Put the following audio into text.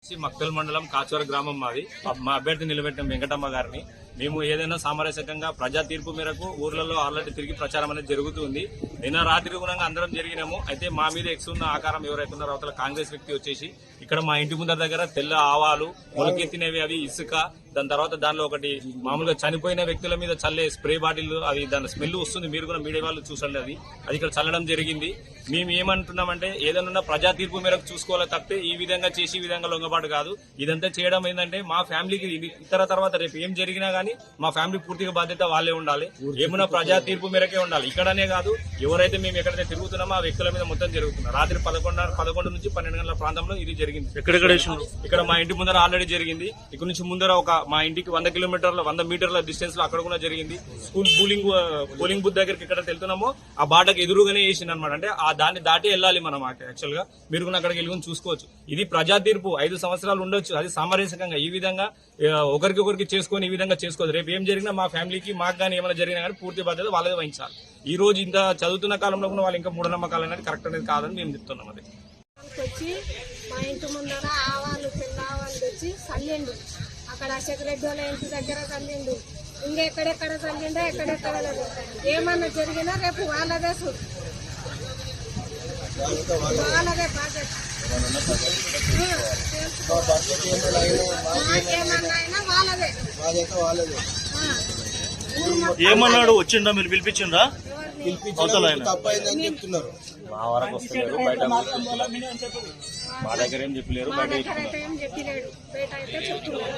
మక్తల్ మండలం కాచవర గ్రామం మాది. మా అభ్యర్థి నిలబెట్టిన వెంకటమ్మ గారిని మేము ఏదైనా సామరస్యకంగా ప్రజా తీర్పు మేరకు ఊర్లలో ఆల్రెడీ తిరిగి ప్రచారం అనేది జరుగుతుంది. నిన్న రాత్రి గుణంగా అందరం జరిగినాము. అయితే మా మీద ఎక్సున్న ఆకారం ఎవరైతే ఉన్నారో అవతల కాంగ్రెస్ వ్యక్తి వచ్చేసి ఇక్కడ మా ఇంటి ముందర దగ్గర తెల్ల ఆవాలు మొలకెత్తినవి, అవి ఇసుక, దాని తర్వాత దానిలో ఒకటి మామూలుగా చనిపోయిన వ్యక్తుల మీద చల్లే స్ప్రే బాటిల్, అవి దాని స్మెల్ వస్తుంది. మీరు కూడా మీడియా వాళ్ళు చూసండి. అది ఇక్కడ చల్లడం జరిగింది. మేము ఏమంటున్నామంటే ఏదైనా ప్రజా తీర్పు మేరకు చూసుకోవాలి తప్పితే ఈ విధంగా చేసి ఈ విధంగా లొంగబాటు కాదు. ఇదంతా చేయడం ఏంటంటే మా ఫ్యామిలీకి ఇతర తర్వాత రేపు ఏం జరిగినా గానీ మా ఫ్యామిలీ పూర్తిగా బాధ్యత వాళ్ళే ఉండాలి. ఏమైనా ప్రజా తీర్పు మేరకే ఉండాలి. ఇక్కడనే కాదు, ఎవరైతే మేము ఎక్కడైతే తిరుగుతున్నామో ఆ వ్యక్తుల మీద మొత్తం జరుగుతుంది. రాత్రి 11 నుంచి 12 గంటల ప్రాంతంలో ఇది జరిగింది. ఇక్కడ మా ఇంటి ముందర ఆల్రెడీ జరిగింది. ఇక్కడ నుంచి ముందర మా ఇంటికి 100 మీటర్ల డిస్టెన్స్ లో అక్కడ కూడా జరిగింది. స్కూల్ పోలింగ్ బూత్ దగ్గరికి ఎక్కడ వెళ్తున్నామో ఆ బాటకు ఎదురుగానే వేసింది అనమాట. అంటే ఆ దాన్ని దాటి వెళ్ళాలి మనం. యాక్చువల్ గా మీరు కూడా అక్కడికి వెళ్ళి చూసుకోవచ్చు. ఇది ప్రజా తీర్పు. 5 సంవత్సరాలు ఉండొచ్చు. అది సామరస్యకంగా ఈ విధంగా ఒకరికి చేసుకొని ఈ విధంగా చేసుకోవచ్చు. రేపు ఏం జరిగినా మా ఫ్యామిలీకి మాకు కానీ ఏమైనా జరిగినా కానీ పూర్తి బాధ్యత వాళ్ళే వహించాలి. ఈ రోజు ఇంత చదువుతున్న కాలంలో కూడా వాళ్ళు ఇంకా మూఢనమ్మకాలు అనేది కరెక్ట్ అనేది కాదని మేము చెప్తున్నాం. అది వచ్చి మా ఇంటి ముందర ఆవాలు తెల్ల ఆవాలు తెచ్చి చల్లిండు. అక్కడ సెక్రెటరీ వాళ్ళ ఇంటి దగ్గర చల్లిండు. ఇంకెక్కడెక్కడ చల్లిండో ఎక్కడెక్కడ లేదు. ఏమన్నా జరిగినా రేపు వాళ్ళదే చూడు, వాళ్ళదే బాధ్యత. మాకేమన్నా అయినా వాళ్ళదే. ఏమన్నాడు? వచ్చిందా? మీరు పిలిపించిందా? తప్పైందని చెప్తున్నారు. మా వరకు వస్తలేరు, బయట మా దగ్గర ఏం చెప్పలేరు, బయట ఏం చెప్పలేడు, బయట అయితే చెప్తున్నారు.